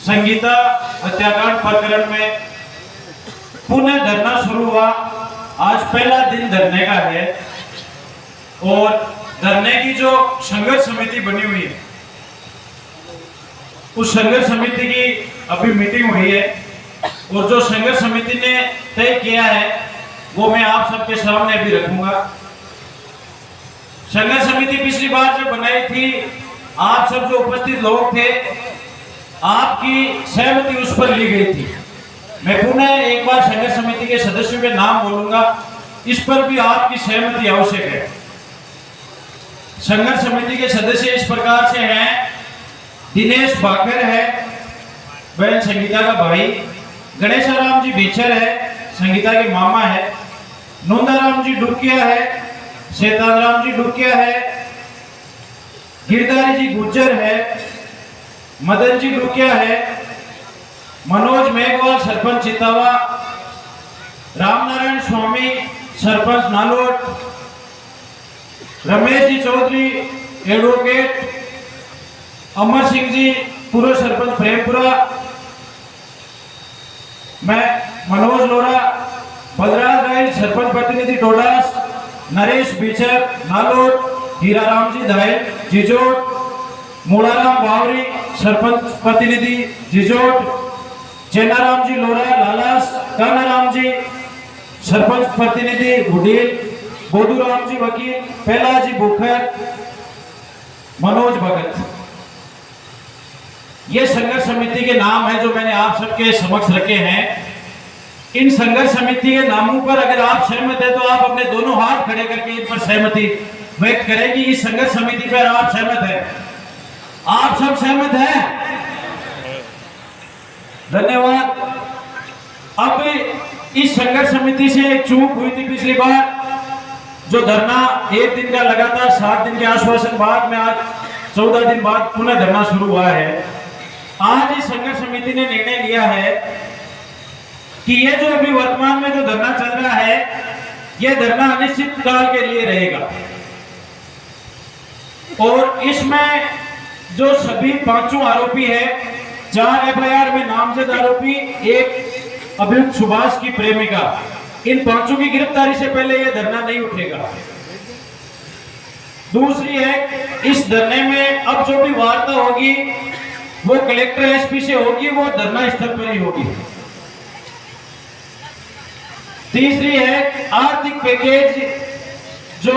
संगीता हत्याकांड प्रकरण में पुनः धरना शुरू हुआ। आज पहला दिन धरने का है और धरने की जो संघर्ष समिति बनी हुई है उस संघर्ष समिति की अभी मीटिंग हुई है और जो संघर्ष समिति ने तय किया है वो मैं आप सबके सामने अभी रखूंगा। संघर्ष समिति पिछली बार जब बनाई थी, आप सब जो उपस्थित लोग थे, आपकी सहमति उस पर ली गई थी। मैं पुनः एक बार संघर्ष समिति के सदस्यों के नाम बोलूंगा, इस पर भी आपकी सहमति आवश्यक है। संघर्ष समिति के सदस्य इस प्रकार से हैं: दिनेश भाकर है, बहन संगीता का भाई; गणेशाराम जी भीचर है, संगीता के मामा है; नंदाराम जी डुकिया है, शैतानराम जी डुकिया है; गिरधारी जी गुज्जर है, मदन जी डुकिया है; मनोज मेघवाल सरपंच चितावा; रामनारायण स्वामी सरपंच नालोट; रमेश जी चौधरी एडवोकेट; अमर सिंह जी पूर्व सरपंच प्रेमपुरा; मैं मनोज लोरा; बलराज राय सरपंच प्रतिनिधि टोडास; नरेश बीचर नालोट; हीराराम जी धायल जिजोट; मूलाराम बावरी सरपंच प्रतिनिधि जिजोट; जैनाराम जी लोरा लालास; कानाराम जी सरपंच प्रतिनिधि गुडील; बोधूराम जी वकील; पहला जी बुखर; मनोज भगत। ये संघर्ष समिति के नाम है जो मैंने आप सबके समक्ष रखे हैं। इन संघर्ष समिति के नामों पर अगर आप सहमत है तो आप अपने दोनों हाथ खड़े करके इन पर सहमति व्यक्त करें कि इस संघर्ष समिति पर आप सहमत हैं। आप सब सहमत हैं? धन्यवाद। अब इस संघर्ष समिति से एक चूक हुई थी पिछली बार, जो धरना 1 दिन का लगातार 7 दिन के आश्वासन बाद में आज 14 दिन बाद पुनः धरना शुरू हुआ है। आज इस संघर्ष समिति ने निर्णय लिया है कि ये जो अभी वर्तमान में जो धरना चल रहा है, यह धरना अनिश्चित काल के लिए रहेगा और इसमें जो सभी 5 आरोपी है, 4 एफआईआर में नामजद आरोपी, एक अभियुक्त सुभाष की प्रेमिका, इन 5 की गिरफ्तारी से पहले यह धरना नहीं उठेगा। दूसरी है, इस धरने में अब जो भी वार्ता होगी वो कलेक्टर एसपी से होगी, वो धरना स्थल पर ही होगी। तीसरी है, आर्थिक पैकेज जो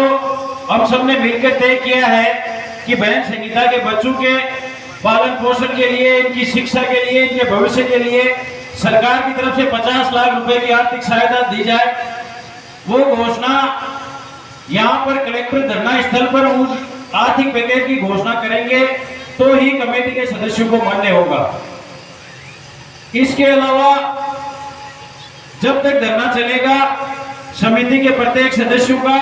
हम सबने मिलकर तय किया है कि बहन संगीता के बच्चों के पालन पोषण के लिए, इनकी शिक्षा के लिए, इनके भविष्य के लिए सरकार की तरफ से 50 लाख रुपए की आर्थिक सहायता दी जाए। वो घोषणा यहाँ पर कलेक्टर धरना स्थल पर उस आर्थिक पैकेज की घोषणा करेंगे तो ही कमेटी के सदस्यों को मान्य होगा। इसके अलावा जब तक धरना चलेगा, समिति के प्रत्येक सदस्यों का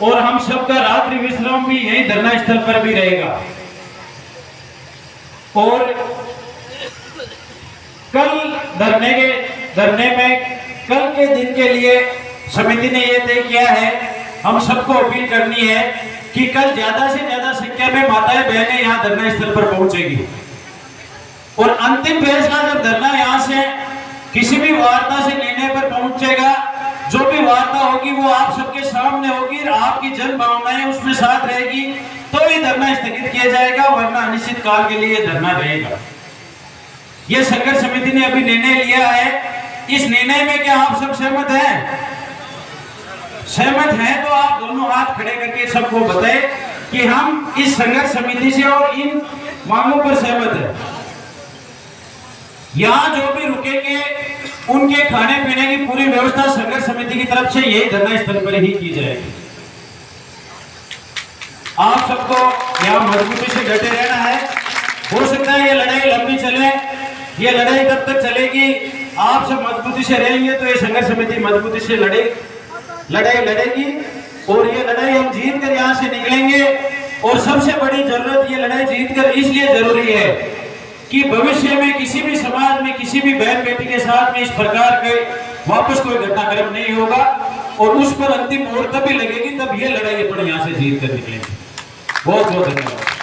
और हम सबका रात्रि विश्राम भी यही धरना स्थल पर भी रहेगा। और कल धरने में कल के दिन के लिए समिति ने यह तय किया है, हम सबको अपील करनी है कि कल ज्यादा से ज्यादा संख्या में माताएं बहनें यहाँ धरना स्थल पर पहुंचेगी और अंतिम फैसला जब धरना यहाँ से किसी भी वार्ता से निर्णय पर पहुंचेगा, जो भी वार्ता होगी वो आप सबके सामने होगी और आपकी जन भावनाएं उसमें साथ रहेगी, तो ये धरना स्थगित किया जाएगा, वरना अनिश्चित काल के लिए धरना रहेगा। ये संघर्ष समिति ने अभी निर्णय लिया है। इस निर्णय में क्या आप सब सहमत हैं? सहमत हैं तो आप दोनों हाथ खड़े करके सबको बताएं कि हम इस संघर्ष समिति से और इन मांगों पर सहमत हैं। यहाँ जो भी रुकेंगे उनके खाने पीने की पूरी व्यवस्था संघर्ष समिति की तरफ से यही धरना स्थल पर ही की जाएगी। आप सबको यहाँ मजबूती से डटे रहना है। हो सकता है ये लड़ाई लंबी चले, ये लड़ाई तब तक चलेगी आप सब मजबूती से रहेंगे तो ये संघर्ष समिति मजबूती से लड़ाई लड़ेगी और ये लड़ाई हम जीत कर यहाँ से निकलेंगे। और सबसे बड़ी जरूरत ये लड़ाई जीत कर इसलिए जरूरी है कि भविष्य में किसी भी समाज में किसी भी बहन बेटी के साथ में इस प्रकार के वापस कोई घटनाक्रम नहीं होगा और उस पर अंतिम मोहर तभी लगेगी तब ये लड़ाई अपन यहाँ से जीत कर निकलेंगे। बहुत बहुत धन्यवाद।